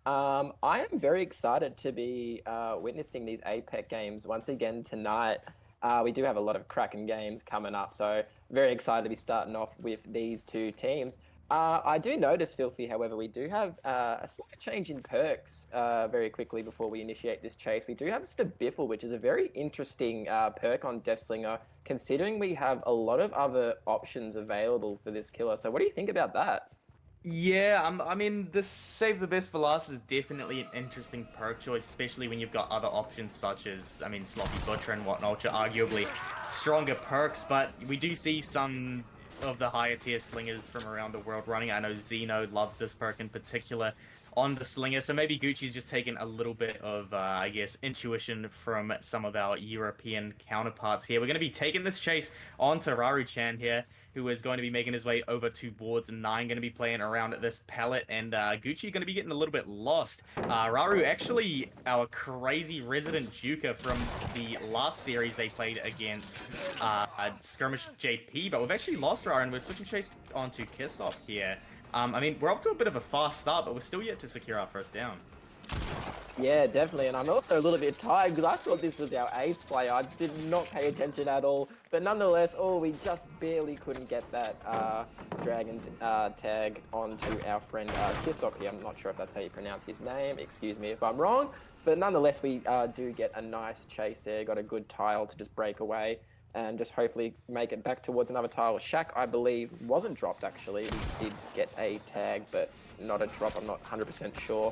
I am very excited to be witnessing these APEC games once again tonight. We do have a lot of cracking games coming up, so very excited to be starting off with these two teams. I do notice, Filthy, however, we do have a slight change in perks very quickly before we initiate this chase. We do have Stabiffle, which is a very interesting perk on Deathslinger, considering we have a lot of other options available for this killer. So what do you think about that? Yeah, I mean, this Save the Best for Last is definitely an interesting perk choice, especially when you've got other options such as, I mean, Sloppy Butcher and whatnot, which are arguably stronger perks, but we do see some of the higher tier slingers from around the world running. I know Zeno loves this perk in particular on the slinger, so maybe Gucci's just taken a little bit of, I guess, intuition from some of our European counterparts here. We're going to be taking this chase on Raru-chan here, who is going to be making his way over towards 9, going to be playing around this pallet, and Gucci going to be getting a little bit lost. Raru, actually, our crazy resident Juker from the last series they played against Skirmish JP, but we've actually lost Raru, and we're switching chase onto Kissoff here. I mean, we're off to a bit of a fast start, but we're still yet to secure our first down. Yeah, definitely. And I'm also a little bit tired because I thought this was our ace play. I did not pay attention at all. But nonetheless, we just barely couldn't get that dragon tag onto our friend Kisop here. I'm not sure if that's how you pronounce his name. Excuse me if I'm wrong. But nonetheless, we do get a nice chase there. Got a good tile to just break away and just hopefully make it back towards another tile. Shaq, I believe, wasn't dropped actually. We did get a tag, but not a drop. I'm not 100% sure.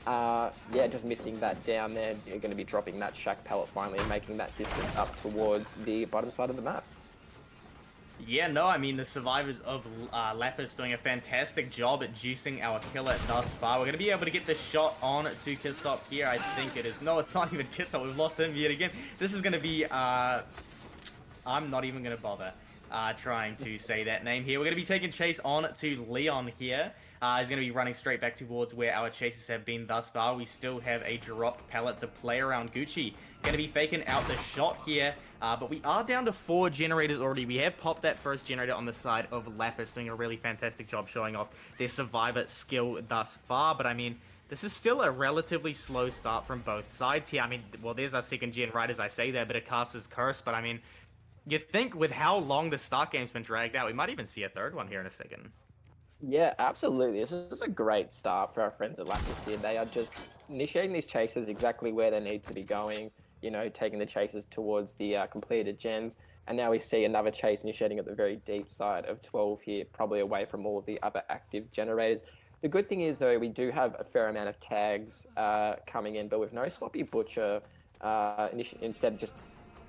Yeah, just missing that down there. You're going to be dropping that Shack pallet finally and making that distance up towards the bottom side of the map. Yeah, no, I mean, the survivors of Lapis doing a fantastic job at juicing our killer thus far. We're going to be able to get the shot on to Kissop here, I think it is. No, it's not even Kissop. We've lost him yet again. This is going to be... I'm not even going to bother trying to say that name here. We're going to be taking chase on to Leon here. He's going to be running straight back towards where our chases have been thus far. We still have a dropped pallet to play around. Gucci going to be faking out the shot here, but we are down to 4 generators already. We have popped that first generator on the side of Lapis, doing a really fantastic job showing off their survivor skill thus far, but I mean, this is still a relatively slow start from both sides here. I mean, well, there's our second gen right as I say there, but a caster's curse, but I mean, you'd think with how long the start game's been dragged out, we might even see a third one here in a second. Yeah, absolutely. This is a great start for our friends at Lapis here. They are just initiating these chases exactly where they need to be going, you know, taking the chases towards the completed gens. And now we see another chase initiating at the very deep side of 12 here, probably away from all of the other active generators. The good thing is, though, we do have a fair amount of tags coming in, but with no Sloppy Butcher, instead just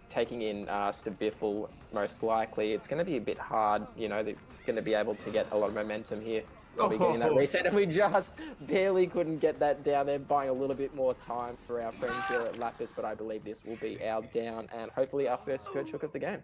taking in Stabiffle, most likely, it's going to be a bit hard. You know, they're going to be able to get a lot of momentum here. We'll be getting that reset, and we just barely couldn't get that down there, buying a little bit more time for our friends here at Lapis, but I believe this will be our down and hopefully our first Scourge Hook of the game.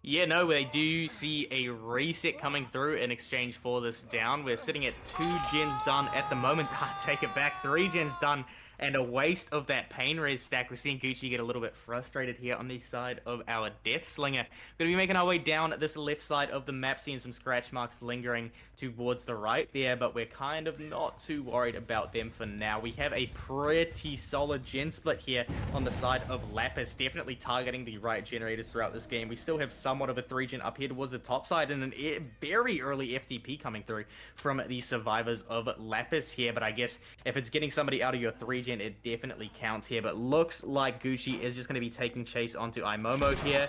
Yeah, no, they do see a reset coming through in exchange for this down. We're sitting at 2 gens done at the moment. Take it back, 3 gens done. And a waste of that pain res stack. We're seeing Gucci get a little bit frustrated here on the side of our Deathslinger. We're going to be making our way down this left side of the map, seeing some scratch marks lingering towards the right there, but we're kind of not too worried about them for now. We have a pretty solid gen split here on the side of Lapis, definitely targeting the right generators throughout this game. We still have somewhat of a 3-gen up here towards the top side, and a very early FTP coming through from the survivors of Lapis here, but I guess if it's getting somebody out of your 3-gen, it definitely counts here, but looks like Gucci is just going to be taking chase onto Imomo here,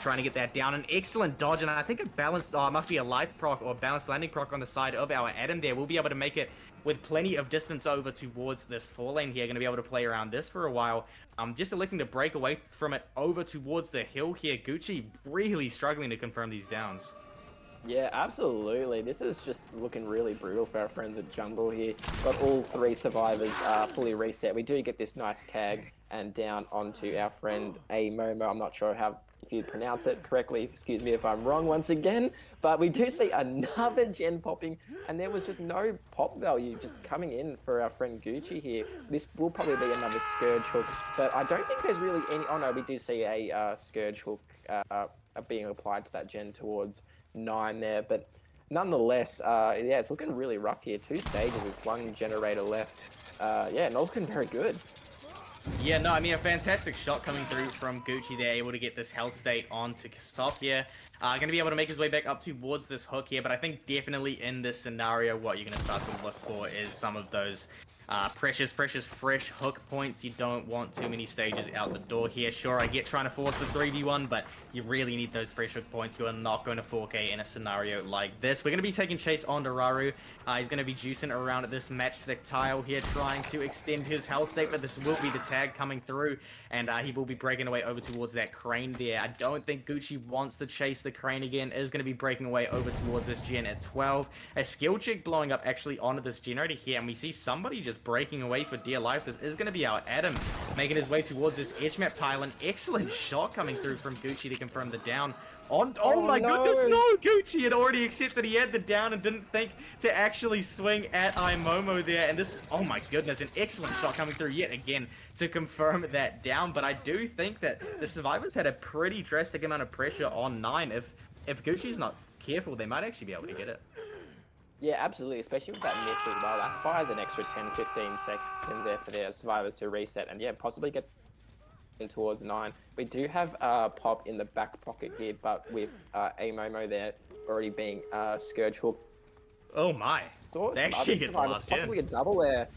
trying to get that down. An excellent dodge, and I think a balanced, it must be a life proc or balanced landing proc on the side of our Adam there. We'll be able to make it with plenty of distance over towards this 4 lane here. Going to be able to play around this for a while. Just electing to break away from it over towards the hill here. Gucci really struggling to confirm these downs. Yeah, absolutely. This is just looking really brutal for our friends at Jumble here. Got all 3 survivors fully reset. We do get this nice tag and down onto our friend A Momo. I'm not sure if you pronounce it correctly. Excuse me if I'm wrong once again. But we do see another gen popping, and there was just no pop value just coming in for our friend Gucci here. This will probably be another Scourge Hook, but I don't think there's really any... Oh no, we do see a Scourge Hook being applied to that gen towards 9 there, but nonetheless, yeah, it's looking really rough here. 2 stages with 1 generator left. Yeah, not looking very good. Yeah, no, I mean, a fantastic shot coming through from Gucci there, able to get this health state onto Kasop here. Going to be able to make his way back up towards this hook here, but I think definitely in this scenario, what you're going to start to look for is some of those precious, fresh hook points. You don't want too many stages out the door here. Sure, I get trying to force the 3v1, but you really need those fresh hook points. You are not going to 4K in a scenario like this. We're going to be taking chase on to Raru. He's going to be juicing around at this matchstick tile here, trying to extend his health state, but this will be the tag coming through, and he will be breaking away over towards that crane there. I don't think Gucci wants to chase the crane again. Is going to be breaking away over towards this gen at 12. A skill check blowing up actually onto this generator here, and we see somebody just breaking away for dear life. This is going to be our Adam making his way towards this edge map tile. An excellent shot coming through from Gucci to confirm the down. Oh my goodness, no! Gucci had already accepted he had the down and didn't think to actually swing at Imomo there. And this, oh my goodness, an excellent shot coming through yet again to confirm that down. But I do think that the survivors had a pretty drastic amount of pressure on 9. If Gucci's not careful, they might actually be able to get it. Yeah, absolutely, especially with that miss as well. That buys an extra 10, 15 seconds there for their survivors to reset and, yeah, possibly get towards 9. We do have Pop in the back pocket here, but with Amomo there already being Scourge Hook. Oh my. They actually hit the last gen. Possibly a double there.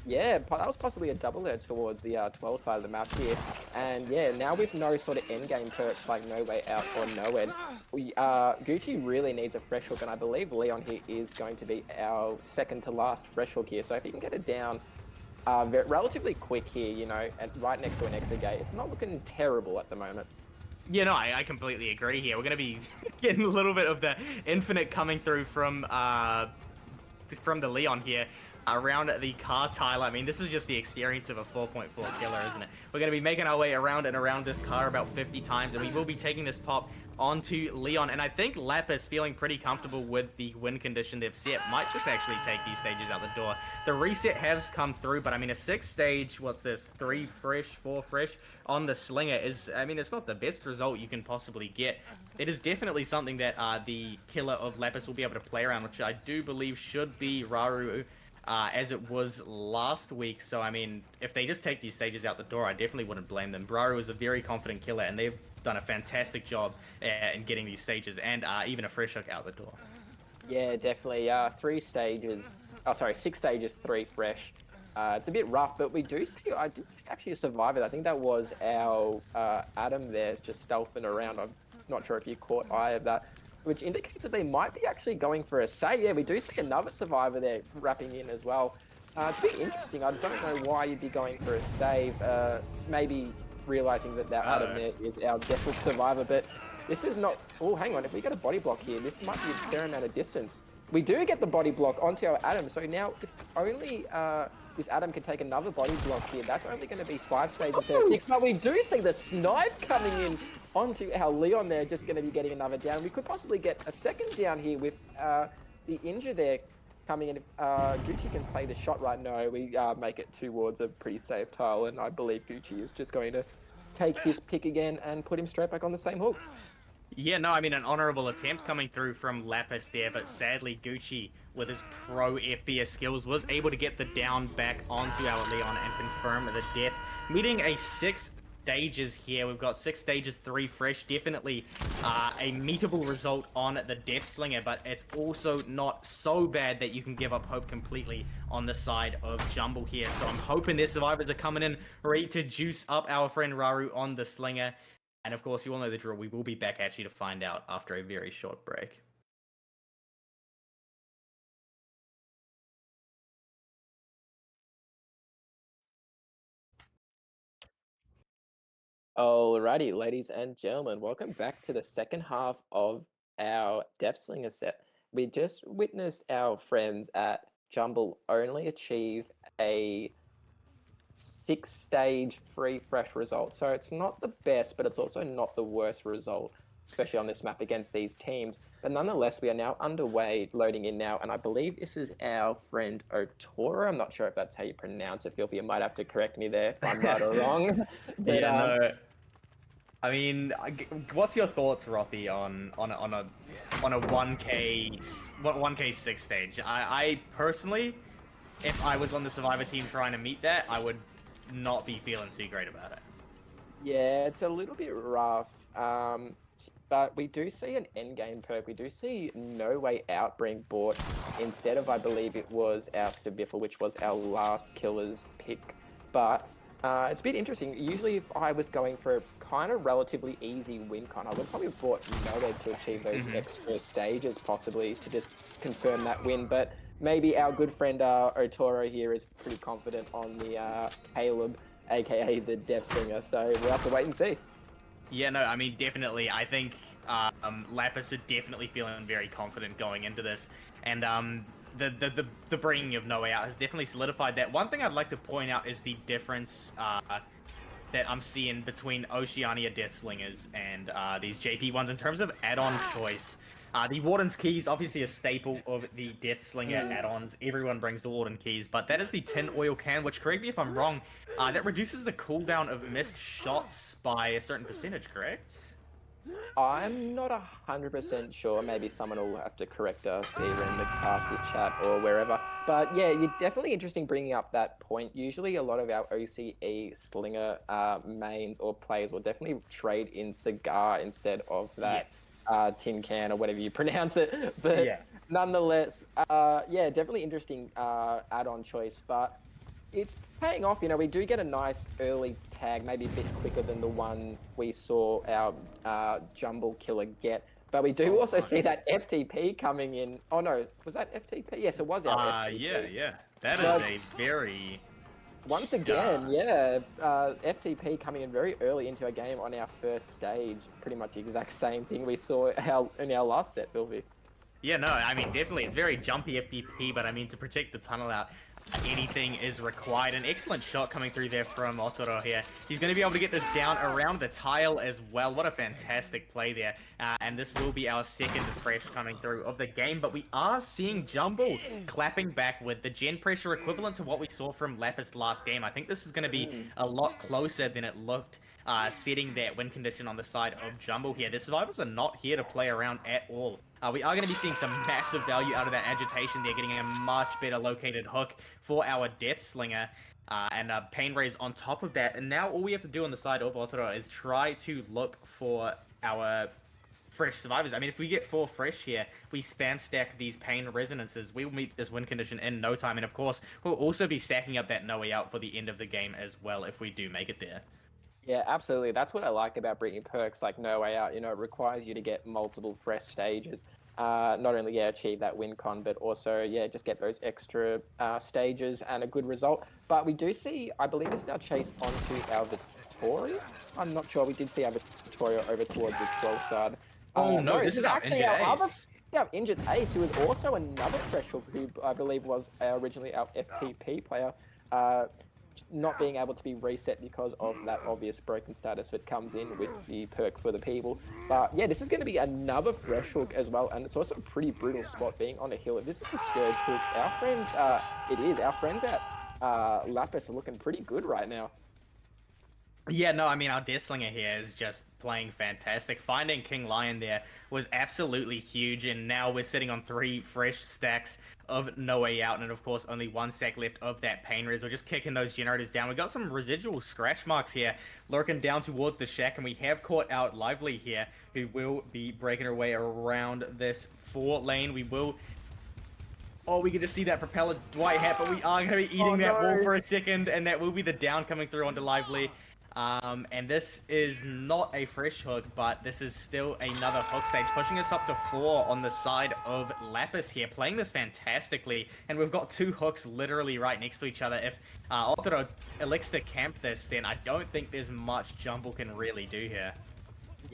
Yeah, that was possibly a double there towards the 12 side of the map here. And yeah, now with no sort of endgame perks like No Way Out or Nowhere, Gucci really needs a fresh hook, and I believe Leon here is going to be our second to last fresh hook here. So if he can get it down relatively quick here, you know, and right next to an exit gate, it's not looking terrible at the moment. Yeah, no, I completely agree here. We're going to be getting a little bit of the infinite coming through from the Leon here around the car tile. I mean, this is just the experience of a 4.4 killer, isn't it? We're going to be making our way around and around this car about 50 times, and we will be taking this pop onto Leon. And I think Lapis, feeling pretty comfortable with the win condition they've set, might just actually take these stages out the door. The reset has come through, but I mean, a 6 stage, what's this, 3 fresh, 4 fresh on the Slinger is, I mean, it's not the best result you can possibly get. It is definitely something that the killer of Lapis will be able to play around, which I do believe should be Raru, as it was last week. So, I mean, if they just take these stages out the door, I definitely wouldn't blame them. Raru is a very confident killer, and they've done a fantastic job in getting these stages and even a fresh hook out the door. Yeah, definitely. 6 stages, 3 fresh. It's a bit rough, but we do see, I did see actually a survivor. I think that was our Adam there, just stealthing around. I'm not sure if you caught eye of that, which indicates that they might be actually going for a save. Yeah, we do see another survivor there wrapping in as well. It's a bit interesting. I don't know why you'd be going for a save. Maybe realizing that that Adam there is our default survivor, but this is not... Oh, hang on. If we get a body block here, this might be a fair amount of distance. We do get the body block onto our Adam, so now if only this Adam can take another body block here, that's only going to be 5 stages instead of 6. But we do see the snipe coming in onto our Leon there, just going to be getting another down. We could possibly get a second down here with the injure there coming in. Gucci can play the shot right now. We make it towards a pretty safe tile, and I believe Gucci is just going to take his pick again and put him straight back on the same hook. Yeah, no, I mean, an honorable attempt coming through from Lapis there, but sadly Gucci, with his pro FPS skills, was able to get the down back onto our Leon and confirm the death. Meeting a 6 stages here. We've got 6 stages, 3 fresh. Definitely a meetable result on the Deathslinger, but it's also not so bad that you can give up hope completely on the side of Jumble here. So I'm hoping their survivors are coming in ready to juice up our friend Raru on the Slinger. And of course, you all know the drill. We will be back at you to find out after a very short break. Alrighty, ladies and gentlemen, welcome back to the second half of our Deathslinger set. We just witnessed our friends at Jumble only achieve a 6 stage free fresh result. So it's not the best, but it's also not the worst result, especially on this map against these teams. But nonetheless, we are now underway, loading in now, and I believe this is our friend Otora. I'm not sure if that's how you pronounce it. Feel free, you might have to correct me there if I'm right or wrong. But, yeah, no. I mean, what's your thoughts, Rothy, on a 1K6 stage? I personally, if I was on the Survivor team trying to meet that, I would not be feeling too great about it. Yeah, it's a little bit rough. But we do see an endgame perk. We do see No Way Out being bought instead of, I believe it was our Stabiffle, which was our last killer's pick. But it's a bit interesting. Usually if I was going for a kind of relatively easy win con, I would probably have bought Nowhere to achieve those extra stages possibly to just confirm that win. But maybe our good friend Otoro here is pretty confident on the Caleb, aka the Deathslinger. So we'll have to wait and see. Yeah, no, I mean, definitely. I think Lapis are definitely feeling very confident going into this. And the bringing of No Way Out has definitely solidified that. One thing I'd like to point out is the difference that I'm seeing between Oceania Deathslingers and these JP ones in terms of add-on choice. The Warden's Keys, obviously a staple of the Deathslinger add-ons. Everyone brings the Warden Keys, but that is the Tin Oil Can, which, correct me if I'm wrong, that reduces the cooldown of missed shots by a certain percentage, correct? I'm not 100% sure. Maybe someone will have to correct us either in the casters chat or wherever. But yeah, you're definitely interesting bringing up that point. Usually a lot of our OCE Slinger mains or players will definitely trade in Cigar instead of that tin can or whatever you pronounce it. But nonetheless, yeah, definitely interesting add-on choice. But it's paying off. You know, we do get a nice early tag, maybe a bit quicker than the one we saw our Jumble Killer get. But we do also see that FTP coming in. Oh no, was that FTP? Yes, it was our FTP. Yeah. That is a very... Once again, FTP coming in very early into a game on our first stage. Pretty much the exact same thing we saw in our last set, Filthy. Yeah, no, I mean, definitely. It's very jumpy FTP, but I mean, to protect the tunnel out, anything is required. An excellent shot coming through there from Otoro here. He's going to be able to get this down around the tile as well. What a fantastic play there. And this will be our second fresh coming through of the game. But we are seeing Jumble clapping back with the gen pressure equivalent to what we saw from Lapis last game. I think this is going to be a lot closer than it looked. Setting that win condition on the side of Jumble here. The Survivors are not here to play around at all. We are going to be seeing some massive value out of that agitation. They're getting a much better located hook for our Deathslinger. And Pain Rays on top of that. And now all we have to do on the side of Otoro is try to look for our fresh Survivors. I mean, if we get 4 fresh here, we spam stack these Pain Resonances. We will meet this win condition in no time. And of course, we'll also be stacking up that No Way Out for the end of the game as well if we do make it there. Yeah, absolutely. That's what I like about bringing perks like No Way Out. You know, it requires you to get multiple fresh stages. Not only, achieve that win con, but also, just get those extra stages and a good result. But we do see, I believe this is our chase onto our Vittoria. I'm not sure. We did see our Vittoria over towards the 12 side. Oh, no, this is actually our injured ace, who was also another fresh hook, who I believe was originally our FTP player. Not being able to be reset because of that obvious broken status that comes in with the perk for the people. But yeah, this is going to be another fresh hook as well, and it's also a pretty brutal spot being on a hill. If this is a Scourge hook, our friends at Lapis are looking pretty good right now. Yeah, no, I mean, our Deathslinger here is just playing fantastic. Finding King Lion there was absolutely huge, and now we're sitting on 3 fresh stacks of No Way Out, and of course, only 1 stack left of that Pain Res. We're just kicking those generators down. We've got some residual scratch marks here, lurking down towards the shack, and we have caught out Lively here, who will be breaking her way around this 4 lane. We will... Oh, we can just see that propeller Dwight hat, but we are going to be eating that wall for a second, and that will be the down coming through onto Lively. And this is not a fresh hook, but this is still another hook stage, pushing us up to 4 on the side of Lapis here, playing this fantastically, and we've got 2 hooks literally right next to each other. If Otoro elects to camp this, then I don't think there's much Jumble can really do here.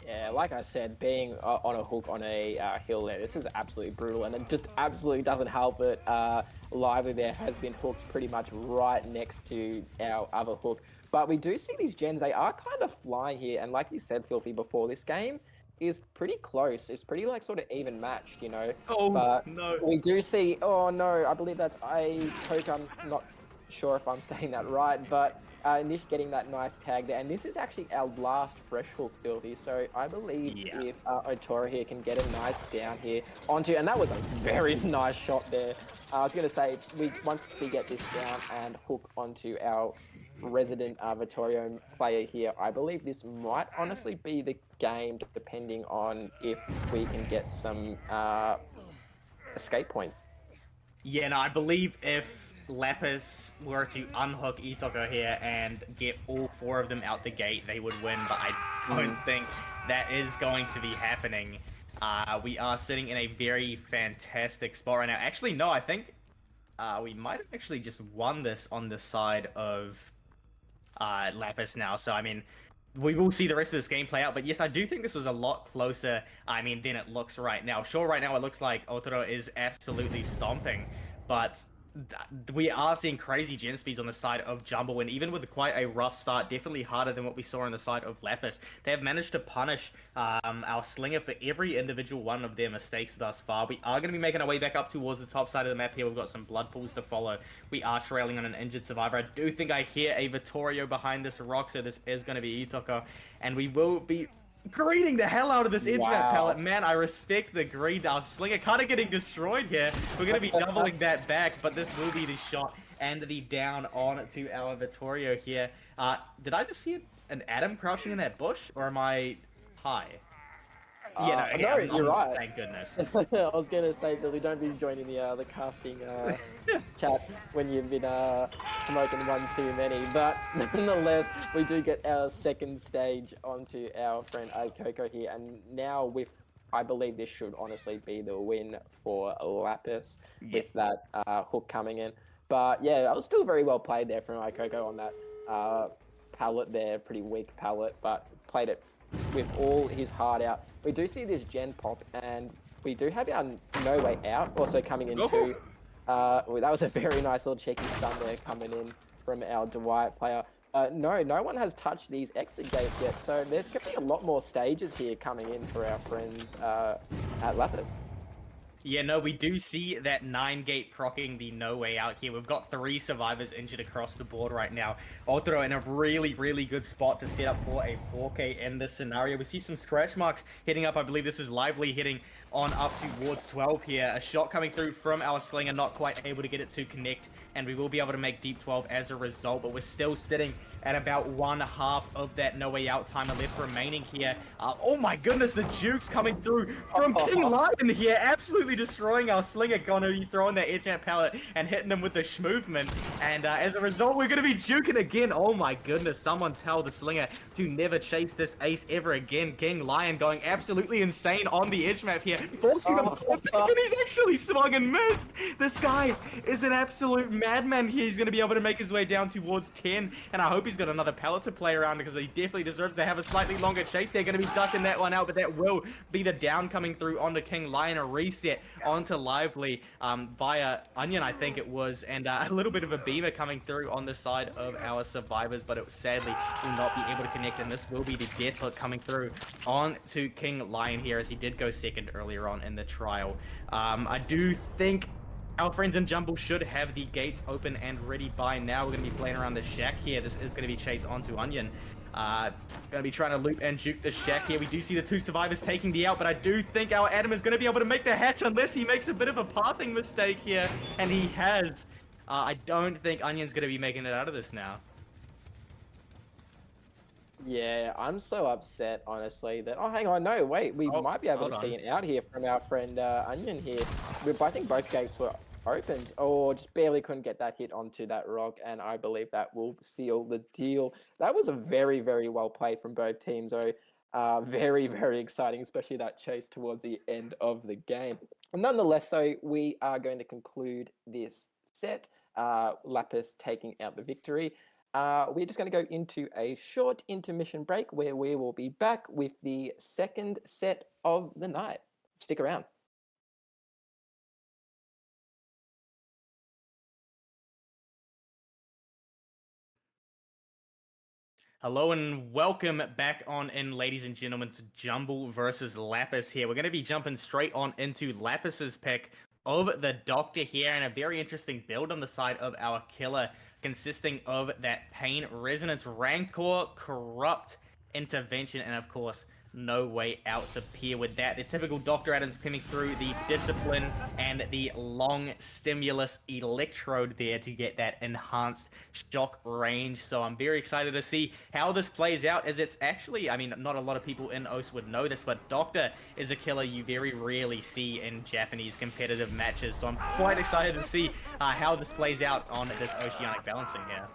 Yeah, like I said, being on a hook on a hill there, this is absolutely brutal, and it just absolutely doesn't help that Lively there has been hooked pretty much right next to our other hook. But we do see these gens, they are kind of flying here, and like you said, Filthy, before, this game is pretty close. It's pretty, like, sort of even matched, you know? Oh, but no. we do see, oh no, I believe that's, I hope I'm not sure if I'm saying that right, but Nish getting that nice tag there. And this is actually our last fresh hook, Filthy. So I believe if Otora here can get a nice down here onto, and that was a very nice shot there. I was going to say, once we get this down and hook onto our resident Vittorio player here, I believe this might honestly be the game, depending on if we can get some escape points. Yeah, no, I believe if Lapis were to unhook Itoko here and get all 4 of them out the gate, they would win, but I don't think that is going to be happening. We are sitting in a very fantastic spot right now. Actually, no, I think we might have actually just won this on the side of Lapis now. So, I mean, we will see the rest of this game play out. But yes, I do think this was a lot closer, I mean, than it looks right now. Sure, right now it looks like Otoro is absolutely stomping, but we are seeing crazy gen speeds on the side of Jumble, and even with quite a rough start, definitely harder than what we saw on the side of Lapis. They have managed to punish our Slinger for every individual one of their mistakes thus far. We are going to be making our way back up towards the top side of the map here. We've got some blood pools to follow. We are trailing on an injured survivor. I do think I hear a Vittorio behind this rock, so this is going to be Itoko, and we will be greeting the hell out of this edge map pallet. Man, I respect the greed. Our Slinger kind of getting destroyed here. We're going to be doubling that back, but this will be the shot and the down on to our Vittorio here. Did I just see an Adam crouching in that bush, or am I high? Yeah, no, you're right. Thank goodness. I was going to say, Billy, don't be joining the casting chat when you've been smoking one too many. But nonetheless, we do get our second stage onto our friend Coco here. And now I believe this should honestly be the win for Lapis with that hook coming in. But yeah, that was still very well played there from Coco on that pallet there. Pretty weak pallet, but played it with all his heart out. We do see this gen pop, and we do have our No Way Out also coming in too. That was a very nice little cheeky stun there coming in from our Dwight player. No one has touched these exit gates yet, so there's going to be a lot more stages here coming in for our friends at Lapis. Yeah, no, we do see that 9-gate procking the No Way Out here. We've got 3 survivors injured across the board right now. Otoro in a really, really good spot to set up for a 4K in this scenario. We see some scratch marks hitting up. I believe this is Lively hitting on up towards 12 here. A shot coming through from our Slinger, not quite able to get it to connect, and we will be able to make deep 12 as a result, but we're still sitting at about 1/2 of that No Way Out timer left remaining here. Oh my goodness, the jukes coming through from King Lion here, absolutely destroying our Slinger. Gonna throwing that edge out pallet and hitting them with the movement, and as a result, we're gonna be juking again. Oh my goodness, someone tell the Slinger to never chase this ace ever again. King Lion going absolutely insane on the edge map here. And he's actually swung and missed. This guy is an absolute madman here. He's gonna be able to make his way down towards 10, and I hope he's got another pallet to play around, because he definitely deserves to have a slightly longer chase. They're going to be ducking that one out, but that will be the down coming through onto King Lion. A reset onto Lively via Onion, I think it was, and a little bit of a beamer coming through on the side of our survivors, but it sadly will not be able to connect, and this will be the death hook coming through onto King Lion here, as he did go second earlier on in the trial. I do think our friends in Jumble should have the gates open and ready by now. We're going to be playing around the shack here. This is going to be chase onto Onion. Going to be trying to loop and juke the shack here. We do see the 2 survivors taking the out, but I do think our Adam is going to be able to make the hatch unless he makes a bit of a pathing mistake here, and he has. I don't think Onion's going to be making it out of this now. Yeah, I'm so upset, honestly, that... Oh, hang on, no, wait, we might be able to see an out here from our friend Onion here. I think both gates were opened, or just barely couldn't get that hit onto that rock, and I believe that will seal the deal. That was a very, very well played from both teams, though. Very, very exciting, especially that chase towards the end of the game. Nonetheless, so we are going to conclude this set, Lapis taking out the victory. We're just going to go into a short intermission break where we will be back with the second set of the night. Stick around. Hello and welcome back on in, ladies and gentlemen, to Jumble versus Lapis here. We're going to be jumping straight on into Lapis's pick of the Doctor here, and a very interesting build on the side of our killer consisting of that Pain, Resonance, Rancor, Corrupt, Intervention, and of course, No Way Out to pair with that. The typical Doctor items coming through, the Discipline and the Long Stimulus Electrode there to get that enhanced shock range. So I'm very excited to see how this plays out, as it's actually, I mean, not a lot of people in OCE would know this, but Doctor is a killer you very rarely see in Japanese competitive matches. So I'm quite excited to see how this plays out on this Oceanic balancing here.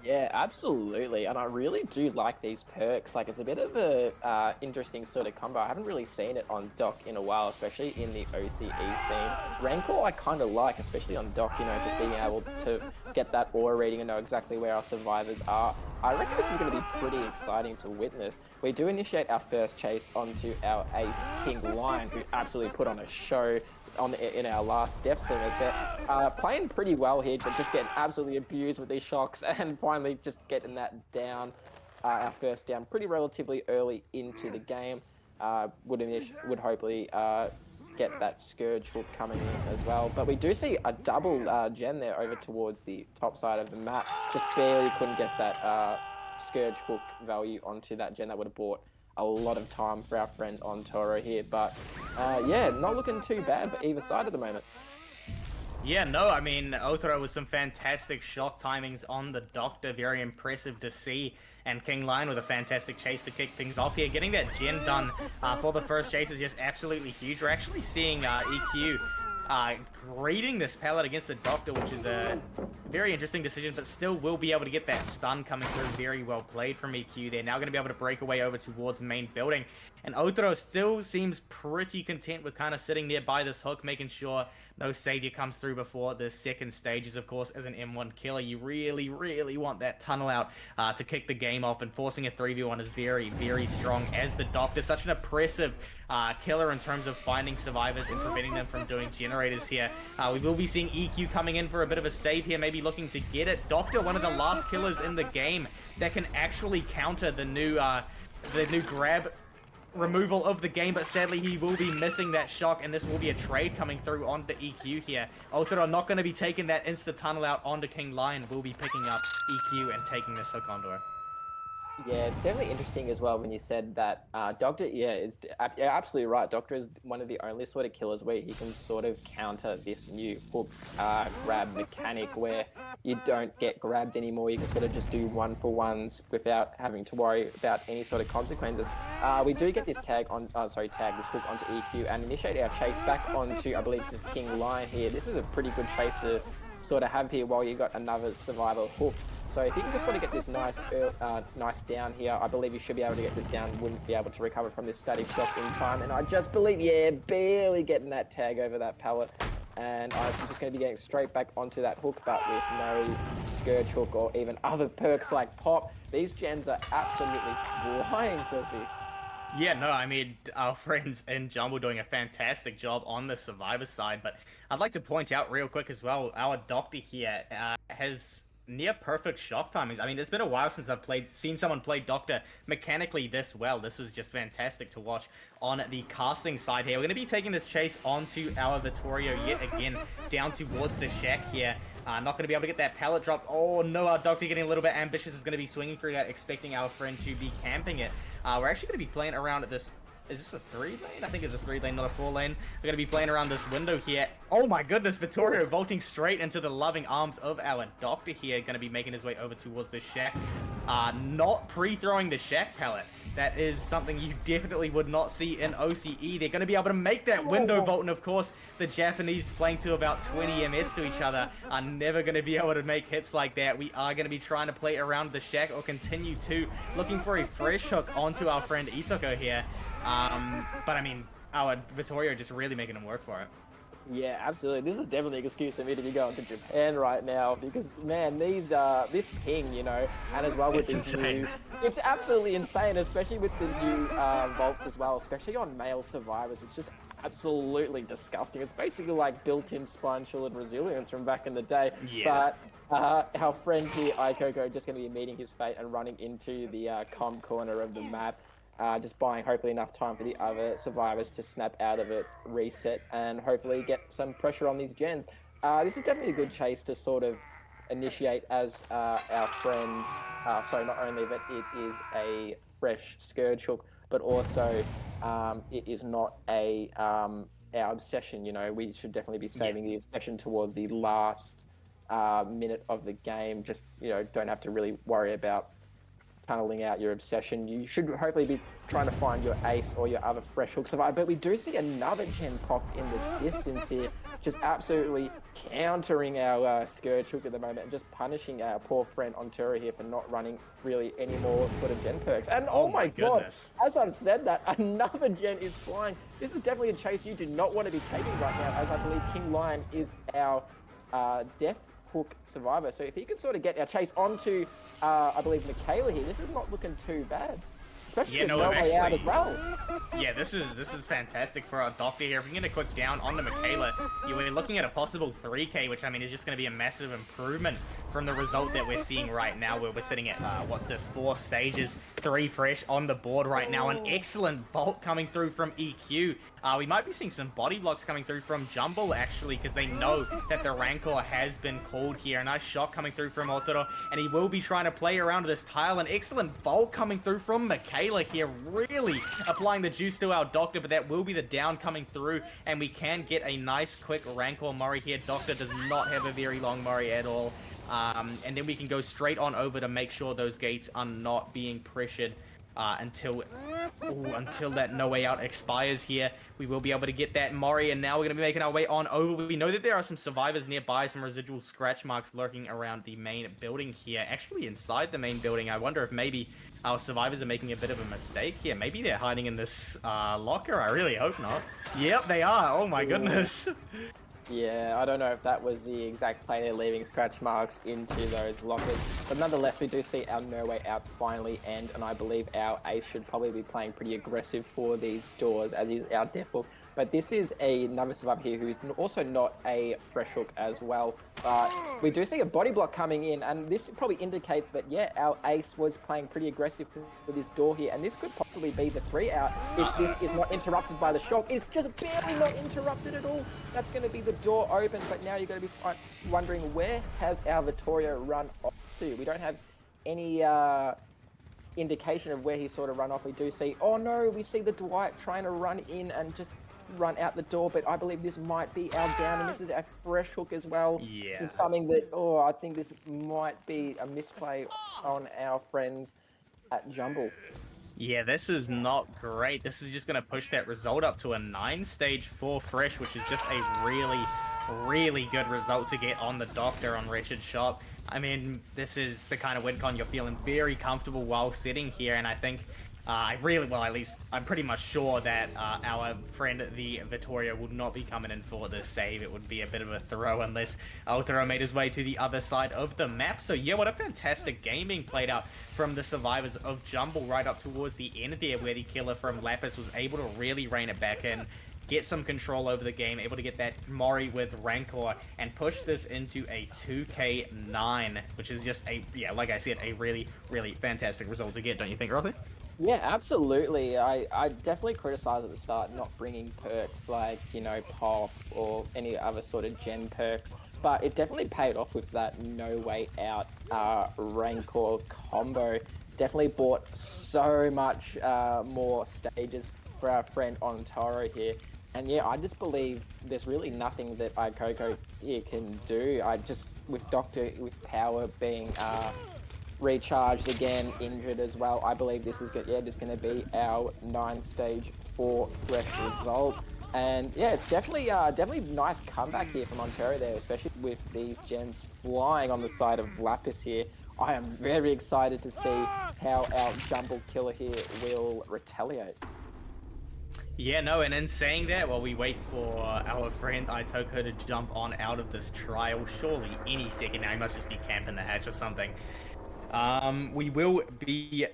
Yeah, absolutely, and I really do like these perks. Like, it's a bit of a interesting sort of combo. I haven't really seen it on Doc in a while, especially in the OCE scene. Rancor I kind of like, especially on Doc, you know, just being able to get that aura reading and know exactly where our survivors are. I reckon this is going to be pretty exciting to witness. We do initiate our first chase onto our ace, King Lion, who absolutely put on a show in our last Deathslinger set. Playing pretty well here, but just getting absolutely abused with these shocks, and finally just getting that down, our first down, pretty relatively early into the game. Would hopefully get that Scourge hook coming in as well. But we do see a double gen there over towards the top side of the map. Just barely couldn't get that Scourge hook value onto that gen. That would have bought a lot of time for our friend on Toro here. But yeah, not looking too bad for either side at the moment. Yeah, no, I mean, Otoro with some fantastic shock timings on the Doctor. Very impressive to see. And King Lion with a fantastic chase to kick things off here. Getting that gen done for the first chase is just absolutely huge. We're actually seeing EQ grading this pallet against the Doctor, which is a very interesting decision, but still will be able to get that stun coming through. Very well played from EQ. They're now going to be able to break away over towards main building. And Otoro still seems pretty content with kind of sitting nearby this hook, making sure no savior comes through before the second stages. Of course, as an M1 killer, you really, really want that tunnel out to kick the game off, and forcing a 3v1 is very, very strong as the Doctor. Such an oppressive killer in terms of finding survivors and preventing them from doing generators here. We will be seeing EQ coming in for a bit of a save here, maybe looking to get it. Doctor, one of the last killers in the game that can actually counter the new grab removal of the game, but sadly he will be missing that shock, and this will be a trade coming through onto EQ here. Otoro not going to be taking that insta tunnel out onto King Lion, will be picking up EQ and taking this hook onto her. Yeah, it's definitely interesting as well when you said that Doctor, you're absolutely right. Doctor is one of the only sort of killers where he can sort of counter this new hook grab mechanic where you don't get grabbed anymore. You can sort of just do 1-for-1s without having to worry about any sort of consequences. We do get this this hook onto EQ and initiate our chase back onto, I believe this is King Lion here. This is a pretty good chase to sort of have here while you got another survivor hook. So if you can just sort of get this nice down here, I believe you should be able to get this down, wouldn't be able to recover from this static shock in time. And I just believe, yeah, barely getting that tag over that pallet. And I'm just going to be getting straight back onto that hook, but with no Scourge hook or even other perks like Pop. These gens are absolutely flying, Filthy. Yeah, no, I mean, our friends in Jumble doing a fantastic job on the Survivor side, but I'd like to point out real quick as well, our Doctor here has near perfect shock timings. I mean, it's been a while since I've seen someone play Doctor mechanically this well. This is just fantastic to watch on the casting side here. We're going to be taking this chase onto our Vittorio yet again, down towards the shack here. Not going to be able to get that pallet drop. Oh no, our Doctor getting a little bit ambitious, is going to be swinging through that, expecting our friend to be camping it. We're actually going to be playing around at this. Is this a 3-lane? I think it's a 3-lane, not a 4-lane. We're going to be playing around this window here. Oh my goodness, Vittorio vaulting straight into the loving arms of our Doctor here. Going to be making his way over towards the shack. Not pre-throwing the shack pallet. That is something you definitely would not see in OCE. They're going to be able to make that window vault, and of course, the Japanese playing to about 20 MS to each other are never going to be able to make hits like that. We are going to be trying to play around the shack, or continue to, looking for a fresh hook onto our friend Itoko here. But I mean, our Vittorio just really making him work for it. Yeah, absolutely. This is definitely an excuse for me to be going to Japan right now because, man, these this ping, you know, and as well with this new, it's absolutely insane, especially with the new vaults as well, especially on male survivors. It's just absolutely disgusting. It's basically like built-in spine chill and resilience from back in the day. Yeah. But our friend here, Ikoko, just going to be meeting his fate and running into the com corner of the map. Just buying hopefully enough time for the other survivors to snap out of it, reset, and hopefully get some pressure on these gens. This is definitely a good chase to sort of initiate as our friends. So not only that it is a fresh Scourge hook, but also it is not our obsession. You know, we should definitely be saving the obsession towards the last minute of the game. Just, you know, don't have to really worry about tunneling out your obsession. You should hopefully be trying to find your ace or your other fresh hook survivor. But we do see another gen pop in the distance here, just absolutely countering our Scourge hook at the moment and just punishing our poor friend Ontura here for not running really any more sort of gen perks. And oh my god, as I've said that, another gen is flying. This is definitely a chase you do not want to be taking right now, as I believe King Lion is our death hook survivor. So if he can sort of get our chase onto, I believe, Michaela here, this is not looking too bad. Especially with no way out as well. Yeah, this is fantastic for our Doctor here. If we can get a quick down on the Michaela, we're looking at a possible 3k, which I mean is just going to be a massive improvement from the result that we're seeing right now, where we're sitting at, what's this, 4 stages, 3 fresh on the board right now. An excellent vault coming through from EQ. We might be seeing some body blocks coming through from Jumble, actually, because they know that the Rancor has been called here. A nice shot coming through from Otoro, and he will be trying to play around this tile. An excellent vault coming through from Michaela here, really applying the juice to our Doctor, but that will be the down coming through, and we can get a nice quick Rancor Murray here. Doctor does not have a very long Murray at all. And then we can go straight on over to make sure those gates are not being pressured until that no way out expires here. We will be able to get that Mori, and now we're going to be making our way on over. We know that there are some survivors nearby, some residual scratch marks lurking around the main building here. Actually, inside the main building, I wonder if maybe our survivors are making a bit of a mistake here. Maybe they're hiding in this locker. I really hope not. Yep, they are. Oh my goodness. Yeah, I don't know if that was the exact play. They're leaving scratch marks into those lockers. But nonetheless, we do see our No Way Out finally end, and I believe our ace should probably be playing pretty aggressive for these doors, as is our death hook. But this is another survivor here who's also not a fresh hook as well. But we do see a body block coming in, and this probably indicates that, yeah, our ace was playing pretty aggressive for this door here, and this could possibly be the 3 out if this is not interrupted by the shock. It's just barely not interrupted at all. That's going to be the door open, but now you're going to be wondering, where has our Vittorio run off to? We don't have any indication of where he sort of run off. We do see, oh no, we see the Dwight trying to run in and just run out the door, but I believe this might be our down, and this is our fresh hook as well. Yeah. This is something that, I think this might be a misplay on our friends at Jumble. Yeah, this is not great. This is just going to push that result up to a 9 stage 4 fresh, which is just a really, really good result to get on the Doctor on Wretched Shop. I mean, this is the kind of win con you're feeling very comfortable while sitting here, and I think at least I'm pretty much sure that our friend, the Vittorio, would not be coming in for this save. It would be a bit of a throw unless Altero made his way to the other side of the map. So yeah, what a fantastic game being played out from the survivors of Jumble right up towards the end there, where the killer from Lapis was able to really rein it back in, get some control over the game, able to get that Mori with Rancor, and push this into a 2k9, which is just like I said, a really, really fantastic result to get, don't you think, Rothy? Yeah, absolutely. I definitely criticized at the start not bringing perks like, you know, pop or any other sort of gen perks, but it definitely paid off with that No Way Out Rancor combo. Definitely bought so much more stages for our friend Ontaro here. And yeah, I just believe there's really nothing that Ikoko here can do. With Doctor, with power being recharged again, injured as well, I believe this is just going to be our 9 stage 4 fresh result. And yeah, it's definitely nice comeback here from Ontario there, especially with these gens flying on the side of Lapis here. I am very excited to see how our Jumble killer here will retaliate. Yeah, no, and in saying that, while we wait for our friend Itoko to jump on out of this trial, surely any second now, he must just be camping the hatch or something. We will be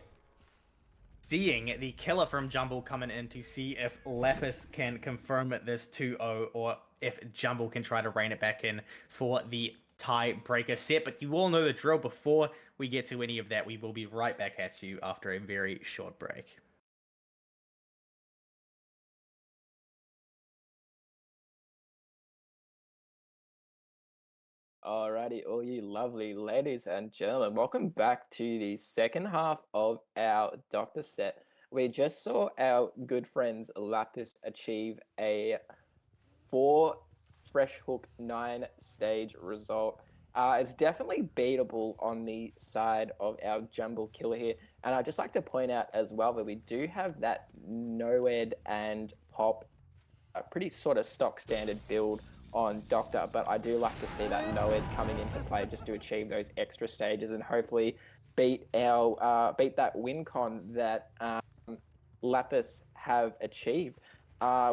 seeing the killer from Jumble coming in to see if Lapis can confirm this 2-0 or if Jumble can try to rein it back in for the tiebreaker set. But you all know the drill. Before we get to any of that, we will be right back at you after a very short break. Alrighty, all you lovely ladies and gentlemen, welcome back to the second half of our Doctor set. We just saw our good friends Lapis achieve a 4 fresh hook 9 stage result. It's definitely beatable on the side of our Jumble killer here. And I'd just like to point out as well that we do have that Noed and Pop, a pretty sort of stock standard build on Doctor, but I do like to see that Noed coming into play just to achieve those extra stages and hopefully beat that win con that Lapis have achieved.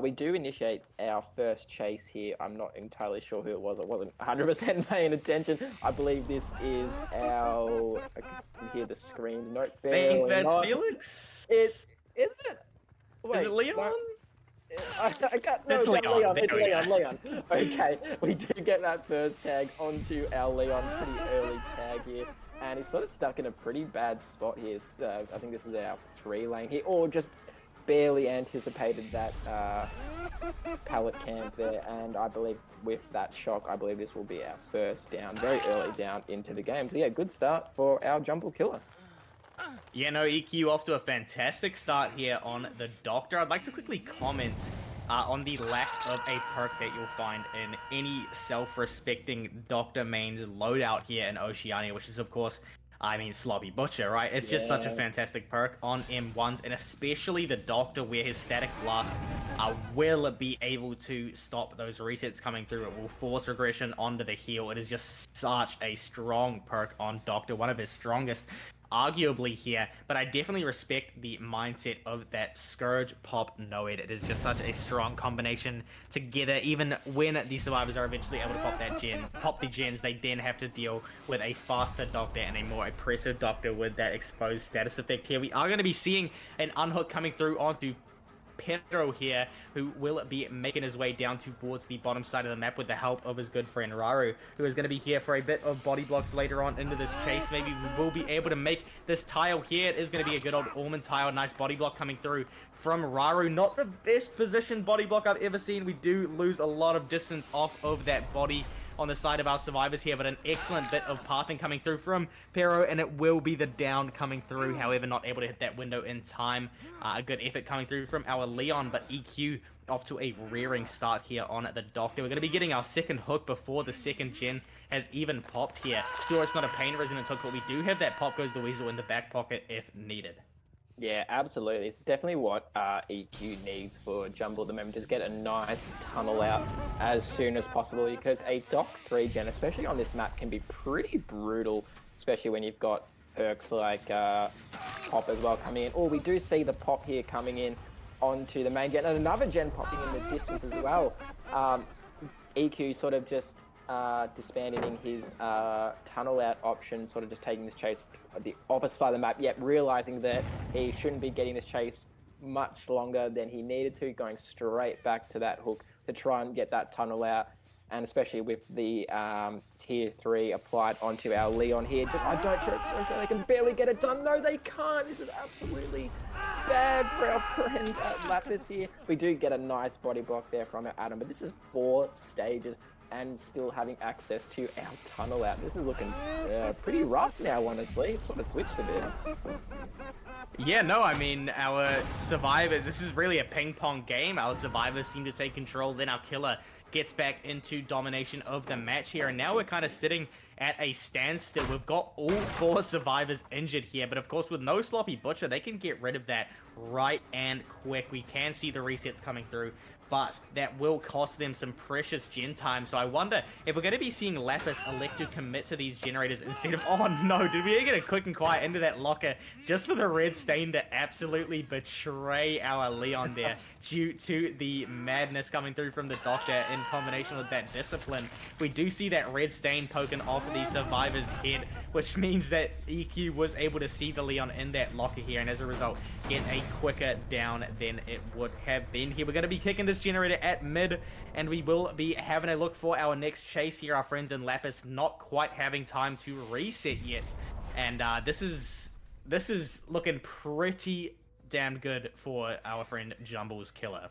We do initiate our first chase here. I'm not entirely sure who it was. I wasn't 100% paying attention. I believe this is our... I can hear the screams. No, I think that's not. Felix. Is it? Wait, Is it Leon? No. I can't, no, It's Leon. It's Leon. Okay, we do get that first tag onto our Leon, pretty early tag here. And he's sort of stuck in a pretty bad spot here. I think this is our 3 lane here. Or just barely anticipated that pallet camp there. And I believe with that shock, I believe this will be our first down, very early down into the game. So yeah, good start for our Jumble killer. Yeah, no, EQ off to a fantastic start here on the Doctor. I'd like to quickly comment on the lack of a perk that you'll find in any self-respecting Doctor mains loadout here in Oceania, which is, of course, I mean, Sloppy Butcher, right? It's just such a fantastic perk on M1s, and especially the Doctor, where his Static Blast will be able to stop those resets coming through. It will force regression onto the heal. It is just such a strong perk on Doctor, one of his strongest arguably here, but I definitely respect the mindset of that Scourge Pop Noed. It is just such a strong combination together. Even when the survivors are eventually able to pop the gens, they then have to deal with a faster Doctor and a more oppressive Doctor with that exposed status effect here. We are going to be seeing an unhook coming through onto Pedro here, who will be making his way down towards the bottom side of the map with the help of his good friend Raru, who is going to be here for a bit of body blocks later on into this chase. Maybe we will be able to make this tile here. It is going to be a good old Orman tile. Nice body block coming through from Raru. Not the best positioned body block I've ever seen. We do lose a lot of distance off of that body on the side of our survivors here, but an excellent bit of pathing coming through from Pero, and it will be the down coming through, however, not able to hit that window in time. A good effort coming through from our Leon, but EQ off to a rearing start here on the Doctor. We're going to be getting our second hook before the second gen has even popped here. Sure, it's not a pain resonant hook, but we do have that Pop Goes the Weasel in the back pocket if needed. Yeah, absolutely. It's definitely what EQ needs for Jumble at the moment. Just get a nice tunnel out as soon as possible, because a Doc 3 gen, especially on this map, can be pretty brutal, especially when you've got perks like Pop as well coming in. Oh, we do see the Pop here coming in onto the main gen, and another gen popping in the distance as well. EQ sort of just disbanding his tunnel out option, sort of just taking this chase the opposite side of the map, yet realizing that he shouldn't be getting this chase much longer than he needed to, going straight back to that hook to try and get that tunnel out. And especially with the tier 3 applied onto our Leon here, just I don't sure they can barely get it done. No, they can't. This is absolutely bad for our friends at Lapis here. We do get a nice body block there from our Adam, but this is 4 stages and still having access to our tunnel out. This is looking pretty rough now, honestly. It's sort of switched a bit. Yeah, no, I mean, our survivors, this is really a ping pong game. Our survivors seem to take control, then our killer gets back into domination of the match here, and now we're kind of sitting at a standstill. We've got all 4 survivors injured here, but of course with no Sloppy Butcher, they can get rid of that right and quick. We can see the resets coming through, but that will cost them some precious gen time. So I wonder if we're going to be seeing Lapis elect to commit to these generators instead of... Oh no, did we get a quick and quiet into that locker just for the red stain to absolutely betray our Leon there due to the madness coming through from the Doctor in combination with that discipline. We do see that red stain poking off the survivor's head, which means that EQ was able to see the Leon in that locker here, and as a result get a quicker down than it would have been here. We're going to be kicking this generator at mid, and we will be having a look for our next chase here. Our friends in Lapis not quite having time to reset yet, and this is looking pretty damn good for our friend Jumble's killer.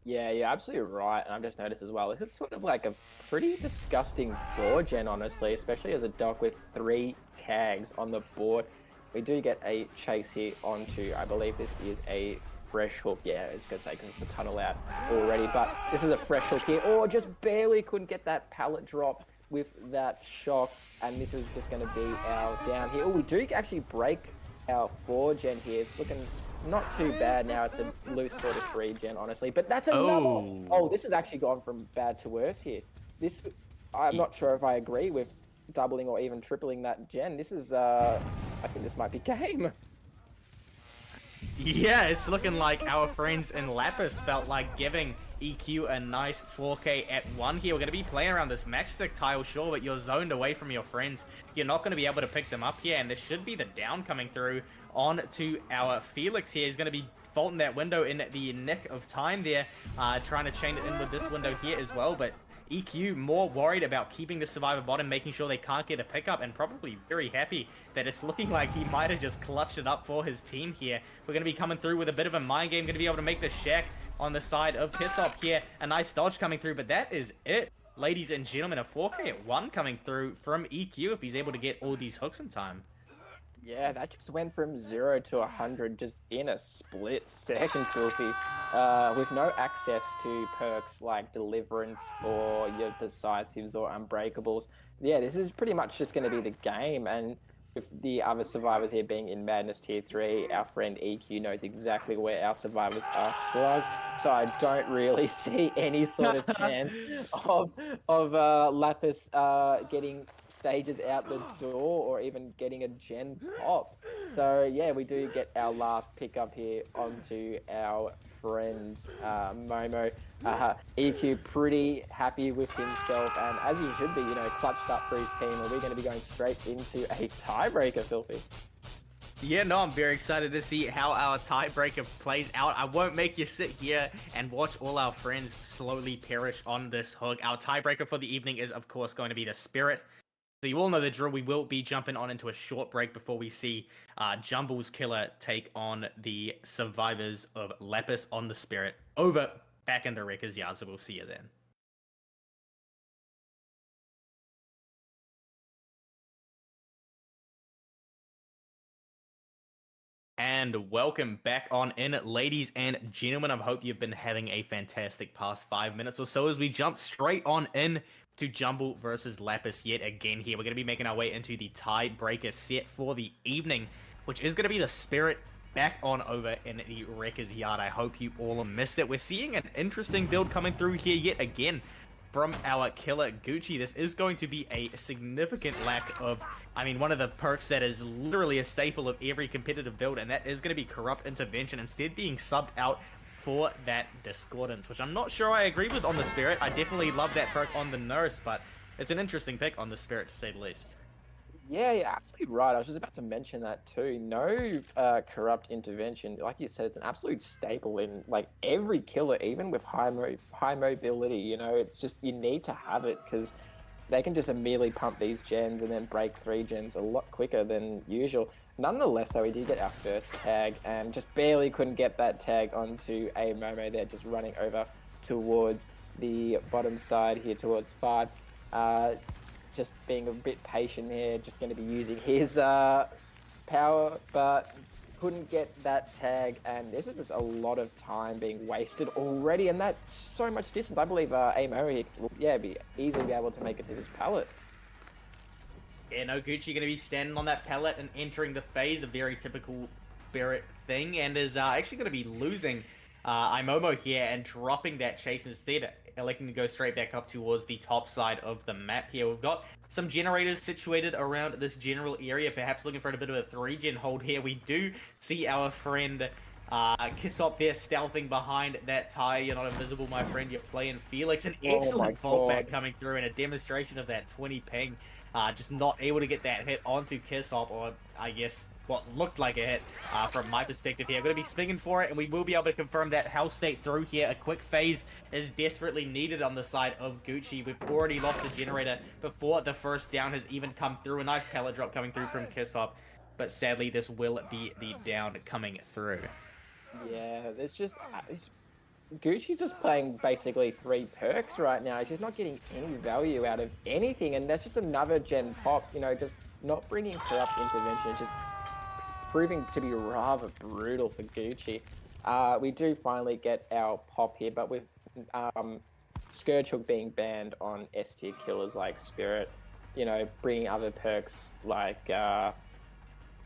Yeah, you're absolutely right. And I've just noticed as well, this is sort of like a pretty disgusting 4-gen, honestly, especially as a dock with 3 tags on the board. We do get a chase here onto, I believe this is a fresh hook. Yeah, it's going to say because it's a tunnel out already. But this is a fresh hook here. Oh, just barely couldn't get that pallet drop with that shock. And this is just going to be our down here. Oh, we do actually break our 4-gen here. It's looking not too bad now. It's a loose sort of 3-gen, honestly. But that's another... Oh, this has actually gone from bad to worse here. This, I'm not sure if I agree with doubling or even tripling that gen. This is, I think this might be game. Yeah, it's looking like our friends in Lapis felt like giving EQ a nice 4K at 1 here. We're going to be playing around this matchstick tile, sure, but you're zoned away from your friends. You're not going to be able to pick them up here, and this should be the down coming through on to our Felix here. He's going to be faulting that window in the nick of time there, trying to chain it in with this window here as well, but EQ more worried about keeping the survivor bottom, making sure they can't get a pickup, and probably very happy that it's looking like he might have just clutched it up for his team here. We're going to be coming through with a bit of a mind game, going to be able to make the shack on the side of Kissop here. A nice dodge coming through, but that is it. Ladies and gentlemen, a 4K at 1 coming through from EQ if he's able to get all these hooks in time. Yeah, that just went from 0 to 100 just in a split second, Filthy. With no access to perks like Deliverance or your Decisives or Unbreakables. Yeah, this is pretty much just going to be the game. And with the other survivors here being in Madness Tier 3, our friend EQ knows exactly where our survivors are slugged. So I don't really see any sort of chance of Lapis getting stages out the door or even getting a gen popped. So yeah, we do get our last pickup here onto our friend Momo. EQ pretty happy with himself, and as he should be, you know, clutched up for his team. Are we going to be going straight into a tiebreaker, Filthy? Yeah, no, I'm very excited to see how our tiebreaker plays out. I won't make you sit here and watch all our friends slowly perish on this hook. Our tiebreaker for the evening is, of course, going to be the Spirit. So you all know the drill. We will be jumping on into a short break before we see Jumble's Killer take on the survivors of Lapis on the Spirit over back in the Wreckers Yard. So we'll see you then. And welcome back on in, ladies and gentlemen. I hope you've been having a fantastic past 5 minutes or so as we jump straight on in to Jumble versus Lapis yet again here. We're going to be making our way into the tiebreaker set for the evening, which is going to be the Spirit back on over in the Wreckers Yard. I hope you all missed it. We're seeing an interesting build coming through here yet again from our killer Gucci. This is going to be a significant lack of, I mean, one of the perks that is literally a staple of every competitive build, and that is going to be Corrupt Intervention, instead being subbed out for that Discordance, which I'm not sure I agree with on the Spirit. I definitely love that perk on the Nurse, but it's an interesting pick on the Spirit, to say the least. Yeah, you're absolutely right. I was just about to mention that too. No Corrupt Intervention. Like you said, it's an absolute staple in like every killer, even with high mobility. You know, it's just, you need to have it because they can just immediately pump these gens and then break 3 gens a lot quicker than usual. Nonetheless, though, we did get our first tag and just barely couldn't get that tag onto a Momo there, just running over towards the bottom side here towards 5. Just being a bit patient here, just going to be using his power, but couldn't get that tag, and this is just a lot of time being wasted already, and that's so much distance. I believe Amo here will be easily be able to make it to this pallet. Yeah, no, Gucci going to be standing on that pallet and entering the phase, a very typical Spirit thing, and is actually going to be losing Imomo here and dropping that chase instead, electing to go straight back up towards the top side of the map here. We've got some generators situated around this general area, perhaps looking for a bit of a 3-gen hold here. We do see our friend Kissop there stealthing behind that tire. You're not invisible, my friend. You're playing Felix. An excellent vault back coming through and a demonstration of that 20 ping. Just not able to get that hit onto Kissop, or I guess what looked like a hit from my perspective here. I'm going to be swinging for it, and we will be able to confirm that house state through here. A quick phase is desperately needed on the side of Gucci. We've already lost the generator before the first down has even come through. A nice pallet drop coming through from Kissop, but sadly this will be the down coming through. Yeah, there's just Gucci's just playing basically 3 perks right now. She's not getting any value out of anything, and that's just another gen pop, you know, just not bringing corrupt intervention. It's just proving to be rather brutal for Gucci. We do finally get our pop here, but with Scourge Hook being banned on S tier killers like Spirit, you know, bringing other perks like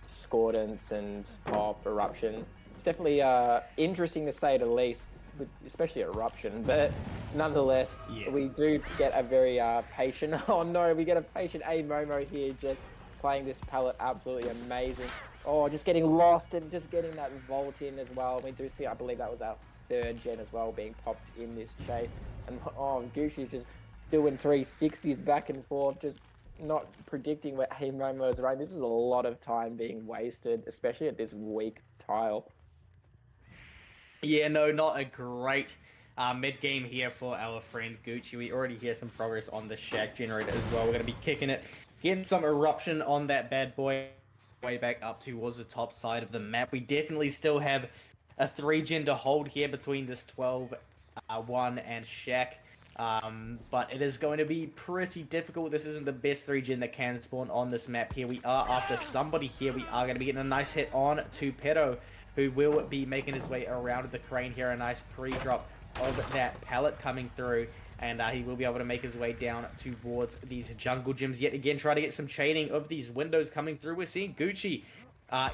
Discordance and Pop, Eruption. It's definitely interesting to say the least, especially Eruption, but nonetheless, we do get a very patient, oh no, we get a patient A Momo here, just playing this palette absolutely amazing. Oh, just getting lost and just getting that vault in as well. We do see, I believe that was our 3rd gen as well being popped in this chase. And oh, Gucci's just doing 360s back and forth, just not predicting what A Momo is right. This is a lot of time being wasted, especially at this weak tile. Yeah, no, not a great mid-game here for our friend Gucci. We already hear some progress on the Shack generator as well. We're going to be kicking it, getting some eruption on that bad boy way back up towards the top side of the map. We definitely still have a 3-gen to hold here between this 12-1 and Shack. But it is going to be pretty difficult. This isn't the best 3-gen that can spawn on this map here. We are after somebody here. We are going to be getting a nice hit on to Pedo, who will be making his way around the crane here. A nice pre-drop of that pallet coming through. And he will be able to make his way down towards these jungle gyms. Yet again, try to get some chaining of these windows coming through. We're seeing Gucci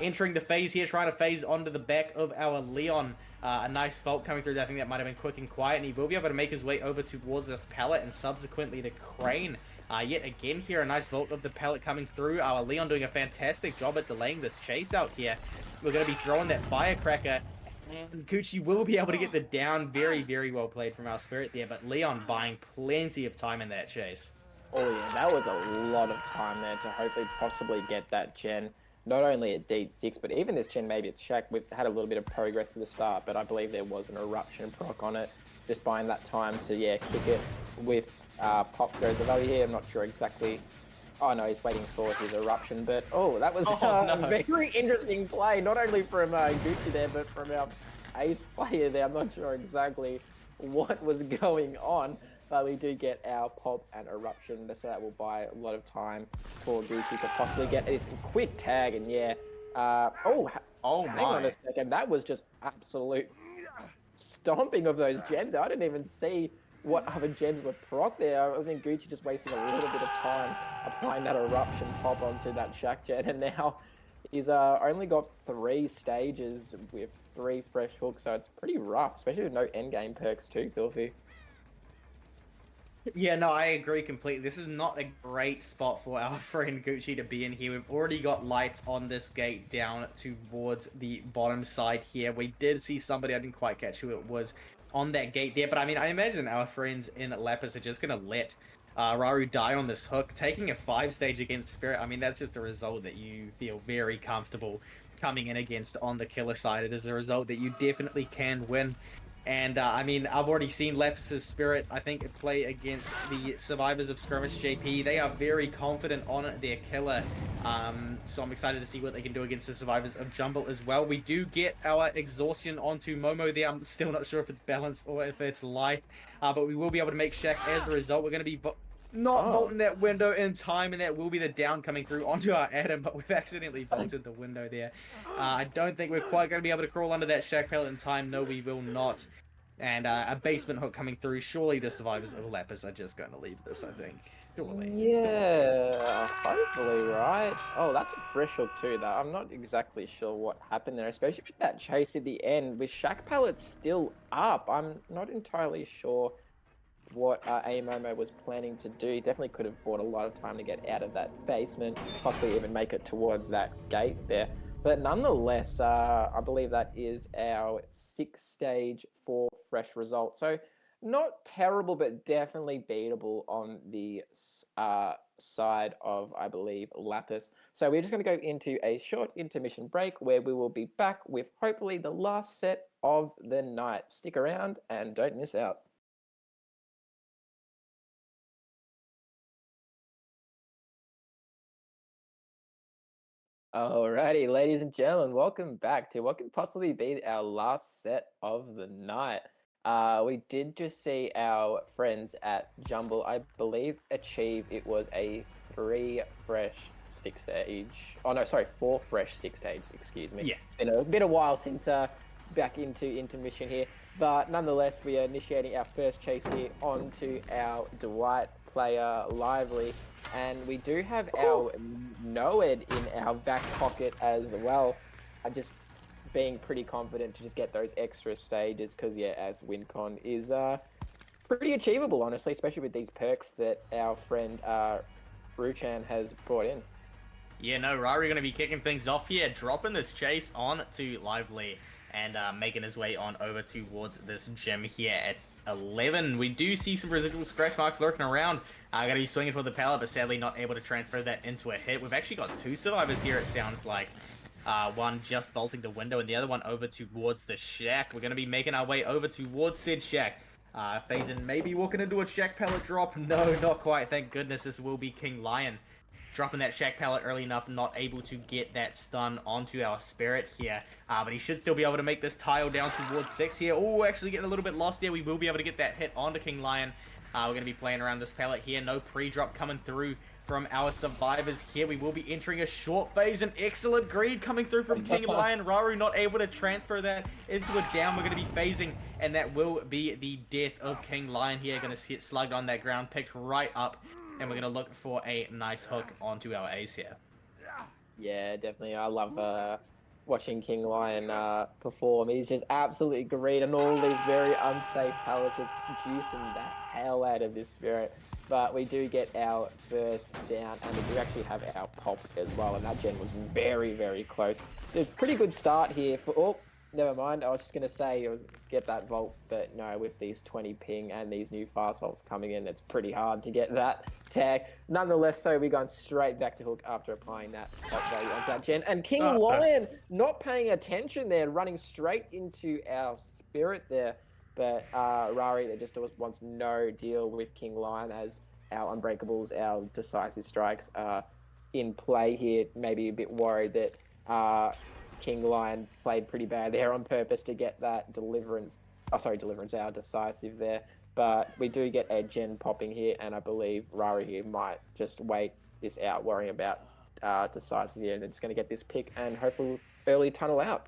entering the phase here, trying to phase onto the back of our Leon. A nice vault coming through. I think that might have been quick and quiet. And he will be able to make his way over towards this pallet and subsequently the crane. Yet again here, a nice vault of the pallet coming through. Our Leon doing a fantastic job at delaying this chase out here. We're going to be throwing that firecracker. And Gucci will be able to get the down. Very, very well played from our Spirit there. But Leon buying plenty of time in that chase. Oh yeah, that was a lot of time there to hopefully possibly get that gen. Not only at Deep 6, but even this gen maybe at Shack. We've had a little bit of progress at the start, but I believe there was an eruption proc on it. Just buying that time to, yeah, kick it with Pop goes the value here. I'm not sure exactly. Oh no, he's waiting for his eruption, but oh, that was a very interesting play, not only from Gucci there, but from our ace player there. I'm not sure exactly what was going on, but we do get our Pop and eruption, so that will buy a lot of time for Gucci to possibly get this quick tag, and yeah. Oh hang on a second, that was just absolute stomping of those gens. I didn't even see what other gens were proc there. I think Gucci just wasting a little bit of time applying that eruption pop onto that Shack gen, and now he's only got 3 stages with 3 fresh hooks, so it's pretty rough, especially with no endgame perks too, Filthy. Yeah, no, I agree completely. This is not a great spot for our friend Gucci to be in here. We've already got lights on this gate down towards the bottom side here. We did see somebody, I didn't quite catch who it was, on that gate there. But I mean, I imagine our friends in Lapis are just going to let Raru die on this hook. Taking a 5-stage against Spirit, I mean, that's just a result that you feel very comfortable coming in against on the killer side. It is a result that you definitely can win. And, I mean, I've already seen Lapis' Spirit, I think, play against the survivors of Skirmish JP. They are very confident on their killer. So I'm excited to see what they can do against the survivors of Jumble as well. We do get our exhaustion onto Momo there. I'm still not sure if it's balanced or if it's life. But we will be able to make Shack as a result. We're going to be vaulting that window in time, and that will be the down coming through onto our Adam, but we've accidentally vaulted the window there. I don't think we're quite going to be able to crawl under that Shack pallet in time. No, we will not. And a basement hook coming through. Surely the survivors of Lapis are just going to leave this, I think. Surely. Yeah, hopefully, right? Oh, that's a fresh hook too, though. I'm not exactly sure what happened there, especially with that chase at the end. With Shack pallets still up, I'm not entirely sure what Amomo was planning to do. He definitely could have bought a lot of time to get out of that basement, possibly even make it towards that gate there. But nonetheless, I believe that is our 6-stage 4 fresh result. So not terrible, but definitely beatable on the side of, I believe, Lapis. So we're just going to go into a short intermission break where we will be back with hopefully the last set of the night. Stick around and don't miss out. Alrighty, ladies and gentlemen, welcome back to what could possibly be our last set of the night. We did just see our friends at Jumble, I believe, achieve it was a 4 fresh stick stage. Oh no, sorry, 4 fresh stick stage. Excuse me. Yeah. Been a bit a while since back into intermission here, but nonetheless, we are initiating our first chase here onto our Dwight player Lively, and we do have our Noed in our back pocket as well. I'm just being pretty confident to just get those extra stages because, yeah, as WinCon is pretty achievable, honestly, especially with these perks that our friend Ruchan has brought in. Yeah, no, Rari going to be kicking things off here, dropping this chase on to Lively and making his way on over towards this gym here at 11. We do see some residual scratch marks lurking around. Going to be swinging for the pallet, but sadly not able to transfer that into a hit. We've actually got 2 survivors here, it sounds like. One just vaulting the window and the other one over towards the shack. We're going to be making our way over towards said shack. Phazin maybe walking into a shack pallet drop. No, not quite. Thank goodness this will be King Lion. Dropping that shack pallet early enough, not able to get that stun onto our Spirit here. But he should still be able to make this tile down towards 6 here. Oh, actually getting a little bit lost there. We will be able to get that hit onto King Lion. We're going to be playing around this pallet here. No pre-drop coming through from our survivors here. We will be entering a short phase. An excellent greed coming through from King Lion. Raru not able to transfer that into a down. We're going to be phasing, and that will be the death of King Lion here. Going to get slugged on that ground, picked right up, and we're going to look for a nice hook onto our ace here. Yeah, definitely. I love watching King Lion perform. He's just absolutely great, and all these very unsafe pallets just juicing the hell out of this Spirit. But we do get our first down, and we do actually have our pop as well, and that gen was very, very close. So pretty good start here for... Oh, never mind. I was just going to say it was get that vault, but no, with these 20 ping and these new fast vaults coming in, it's pretty hard to get that tag. Nonetheless, so we're going straight back to hook after applying that pop value onto that gen. And King Lion not paying attention there, running straight into our Spirit there. But Rari that just wants no deal with King Lion, as our Unbreakables, our decisive strikes are in play here. Maybe a bit worried that King Lion played pretty bad there on purpose to get that deliverance. Oh, sorry, deliverance, our decisive there. But we do get a gen popping here, and I believe Rari here might just wait this out, worrying about decisive here, and it's going to get this pick and hopefully early tunnel out.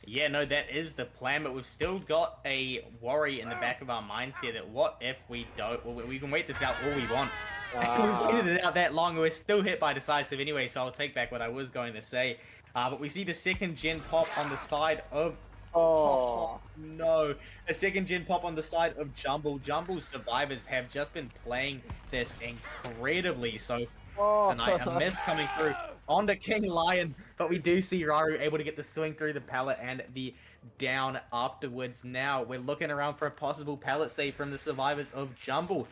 Yeah, no, that is the plan, but we've still got a worry in the back of our minds here that what if we don't... Well, we can wait this out all we want. We've waited it out that long, and we're still hit by decisive anyway, so I'll take back what I was going to say. But we see the second gen pop on the side of... Oh, no. A second gen pop on the side of Jumble. Jumble's survivors have just been playing this incredibly so tonight. A miss coming through onto King Lion, but we do see Raru able to get the swing through the pallet and the down afterwards. Now we're looking around for a possible pallet save from the survivors of Jumble.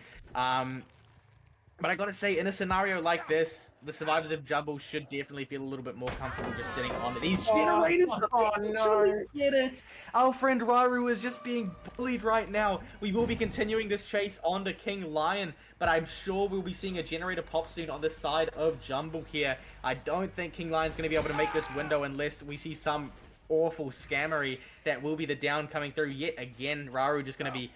But I gotta say, in a scenario like this, the survivors of Jumble should definitely feel a little bit more comfortable just sitting on these generators. No. Get it! Our friend Raru is just being bullied right now. We will be continuing this chase onto King Lion, but I'm sure we'll be seeing a generator pop soon on the side of Jumble here. I don't think King Lion's gonna be able to make this window unless we see some awful scammery that will be the down coming through yet again. Raru just gonna be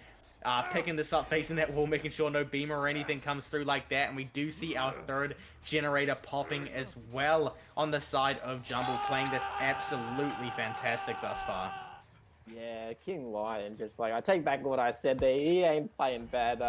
picking this up, facing that wall, making sure no beamer or anything comes through like that. And we do see our third generator popping as well on the side of Jumble, playing this absolutely fantastic thus far. Yeah, King Lion, just like, I take back what I said there. He ain't playing bad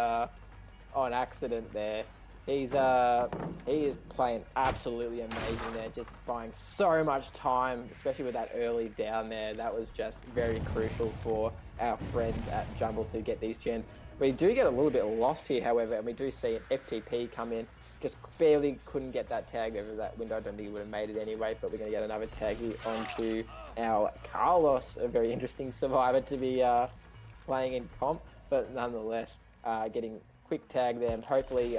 on accident there. He is playing absolutely amazing there, just buying so much time, especially with that early down there. That was just very crucial for our friends at Jumble to get these gens. We do get a little bit lost here, however, and we do see an FTP come in. Just barely couldn't get that tag over that window. I don't think he would have made it anyway, but we're going to get another tag here onto our Carlos, a very interesting survivor to be playing in comp, but nonetheless, getting quick tag there, and hopefully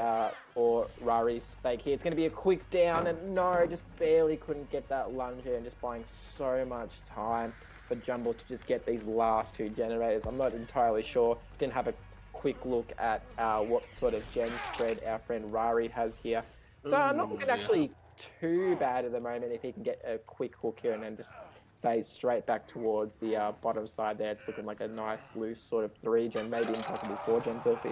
for Rari's sake here, it's going to be a quick down, and no, just barely couldn't get that lunge here, and just buying so much time for Jumble to just get these last two generators. I'm not entirely sure. Didn't have a quick look at what sort of gen spread our friend Rari has here. So I'm not looking actually too bad at the moment if he can get a quick hook here and then just phase straight back towards the bottom side there. It's looking like a nice, loose sort of 3-gen, maybe even possibly 4-gen Filthy.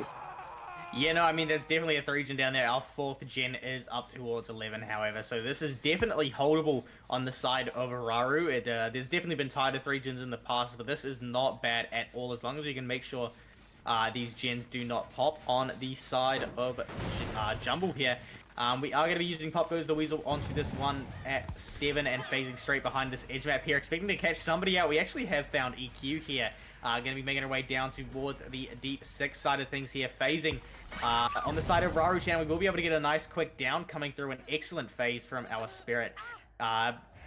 Yeah, no, I mean, there's definitely a 3-gen down there. Our 4th gen is up towards 11, however, so this is definitely holdable on the side of Araru. There's definitely been tighter 3-gens in the past, but this is not bad at all, as long as we can make sure these gens do not pop on the side of Jumble here. We are going to be using Pop Goes the Weasel onto this one at 7 and phasing straight behind this edge map here, expecting to catch somebody out. We actually have found EQ here. Going to be making our way down towards the deep 6 side of things here, phasing on the side of Raru-chan. We will be able to get a nice quick down coming through an excellent phase from our Spirit.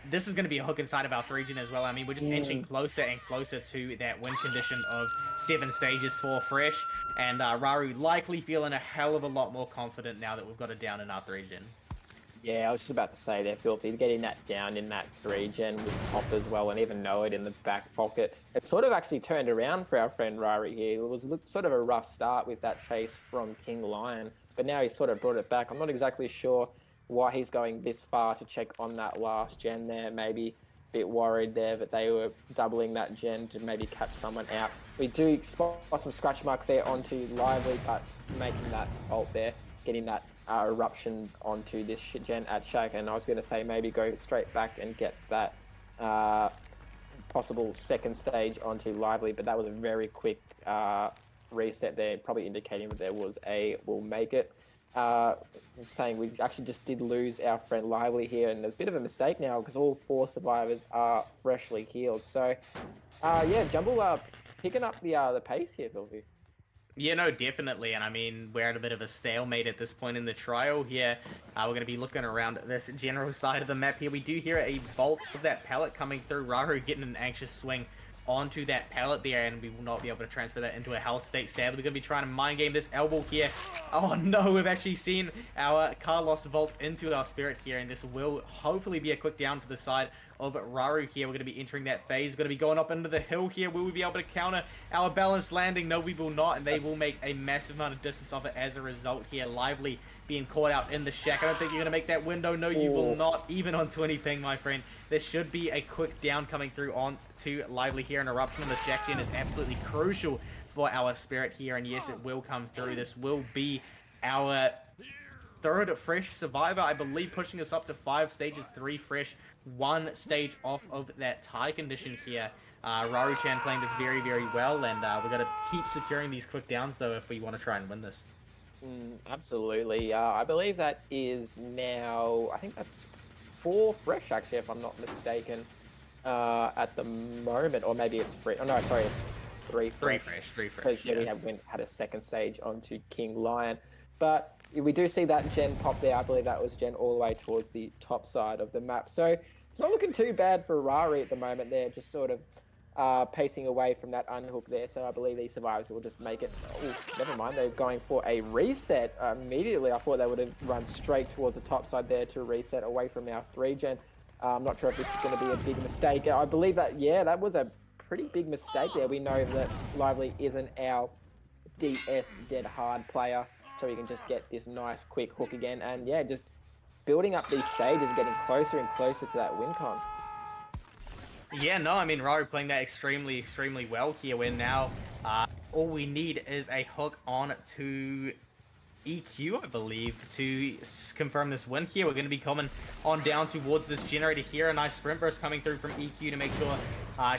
This is going to be a hook inside of our 3-gen as well. I mean, we're just inching closer and closer to that win condition of 7 stages for Fresh. And Raru likely feeling a hell of a lot more confident now that we've got it down in our 3-gen. Yeah, I was just about to say there, Filthy, getting that down in that 3-gen with Pop as well, and even know it in the back pocket. It sort of actually turned around for our friend Rari here. It was sort of a rough start with that chase from King Lion, but now he's sort of brought it back. I'm not exactly sure why he's going this far to check on that last gen there. Maybe a bit worried there that they were doubling that gen to maybe catch someone out. We do spot some scratch marks there onto Lively, but making that fault there, getting that eruption onto this gen at Shaq. And I was going to say maybe go straight back and get that possible second stage onto Lively, but that was a very quick reset there, probably indicating that there was a we'll make it. Saying we actually just did lose our friend Lively here, and there's a bit of a mistake now because all 4 survivors are freshly healed. So yeah, Jumble picking up the pace here, Filthy. Yeah, no, definitely. And I mean, we're at a bit of a stalemate at this point in the trial here. We're going to be looking around this general side of the map here. We do hear a bolt of that pallet coming through. Raru getting an anxious swing onto that pallet there, and we will not be able to transfer that into a health state. Sadly, we're going to be trying to mind game this elbow here. Oh no, we've actually seen our Carlos vault into our Spirit here, and this will hopefully be a quick down for the side of Raru here. We're going to be entering that phase. We're going to be going up into the hill here. Will we be able to counter our balanced landing? No, we will not, and they will make a massive amount of distance off it as a result here. Lively being caught out in the shack. I don't think you're going to make that window. No, you will not, even on 20 ping, my friend. There should be a quick down coming through on to Lively here. An eruption on the shack gen is absolutely crucial for our Spirit here, and yes, it will come through. This will be our 3rd Fresh survivor, I believe, pushing us up to 5 stages, 3 Fresh, 1 stage off of that tie condition here. Raru-chan playing this very, very well, and we're going to keep securing these quick downs, though, if we want to try and win this. Absolutely. I believe that is now, I think that's 4 Fresh, actually, if I'm not mistaken, at the moment. Or maybe it's free. Oh, no, sorry, it's 3 Fresh. 3 Fresh. Because yeah, we had a second stage onto King Lion. But we do see that gen pop there. I believe that was gen all the way towards the top side of the map. So it's not looking too bad for Rari at the moment. They're just sort of pacing away from that unhook there. So I believe these survivors will just make it. Oh, never mind. They're going for a reset immediately. I thought they would have run straight towards the top side there to reset away from our 3-gen. I'm not sure if this is going to be a big mistake. I believe that, yeah, that was a pretty big mistake there. We know that Lively isn't our DS dead hard player, so we can just get this nice quick hook again. And yeah, just building up these stages, getting closer and closer to that win con. Yeah, no, I mean, Raru playing that extremely, extremely well here. We're now, all we need is a hook on to EQ, I believe, to confirm this win here. We're going to be coming on down towards this generator here. A nice sprint burst coming through from EQ to make sure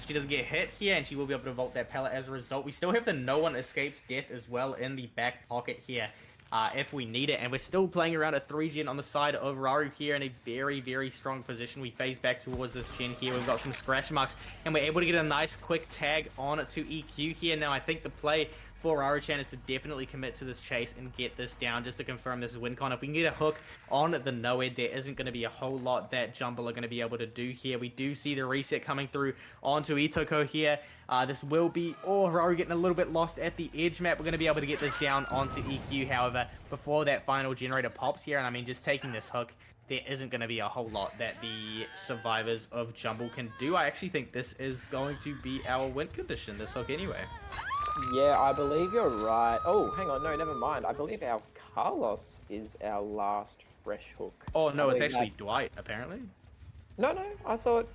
she doesn't get hit here, and she will be able to vault that pallet as a result. We still have the no one escapes death as well in the back pocket here. If we need it, and we're still playing around a 3-gen on the side of Raru here in a very, very strong position. We phase back towards this gen here. We've got some scratch marks, and we're able to get a nice quick tag on to EQ here. Now, I think the play for Raru-chan is to definitely commit to this chase and get this down just to confirm this is win con. If we can get a hook on the no-ed, there isn't going to be a whole lot that Jumble are going to be able to do here. We do see the reset coming through onto Itoko here. This will be, Raru getting a little bit lost at the edge map. We're going to be able to get this down onto EQ, however, before that final generator pops here. And I mean, just taking this hook, there isn't going to be a whole lot that the survivors of Jumble can do. I actually think this is going to be our win condition, this hook anyway. Yeah, I believe you're right. Oh, hang on. No, never mind. I believe our Carlos is our last fresh hook. Oh, no, it's actually Dwight, apparently. No, I thought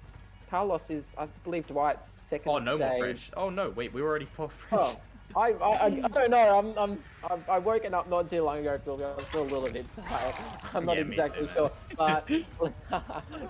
Carlos is, I believe, Dwight's second Oh, no stage. more fresh. Oh no, wait, we were already full fresh. Oh, I don't know. I woken up not too long ago. I'm still a little bit tired. I'm not Yeah, me exactly too, sure, but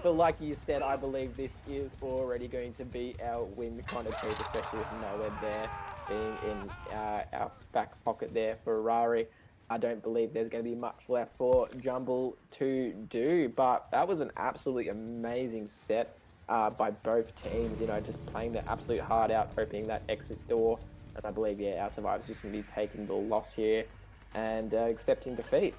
but like you said, I believe this is already going to be our win kind of team, especially with Nowhere there being in our back pocket there for Rari. I don't believe there's going to be much left for Jumble to do, but that was an absolutely amazing set by both teams. You know, just playing the absolute hard out, opening that exit door. And I believe, yeah, our survivor's just going to be taking the loss here and accepting defeat.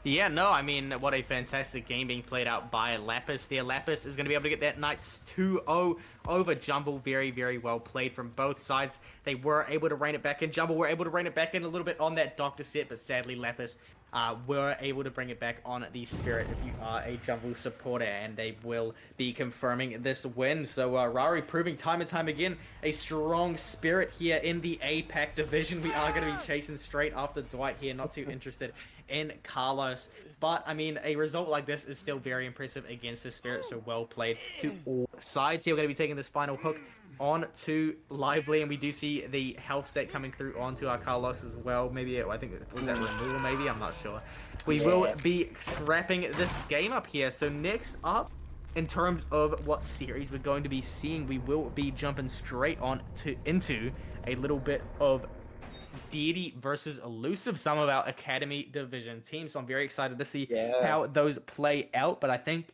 Yeah, no, I mean, what a fantastic game being played out by Lapis there. Lapis is going to be able to get that Knights 2-0 over Jumble. Very, very well played from both sides. They were able to rein it back in. Jumble were able to rein it back in a little bit on that Doctor set, but sadly Lapis were able to bring it back on the Spirit if you are a Jumble supporter, and they will be confirming this win. So Rari proving time and time again a strong Spirit here in the APAC Division. We are going to be chasing straight after Dwight here, not too interested in Carlos. But, I mean, a result like this is still very impressive against the Spirit, so well played to all sides. Here we're going to be taking this final hook on to Lively, and we do see the health set coming through onto our Carlos as well. Maybe, I think, was that removal maybe? I'm not sure. We will be wrapping this game up here. So next up, in terms of what series we're going to be seeing, we will be jumping straight on into a little bit of Deity versus Elusive, some of our Academy Division teams. So I'm very excited to see how those play out. But I think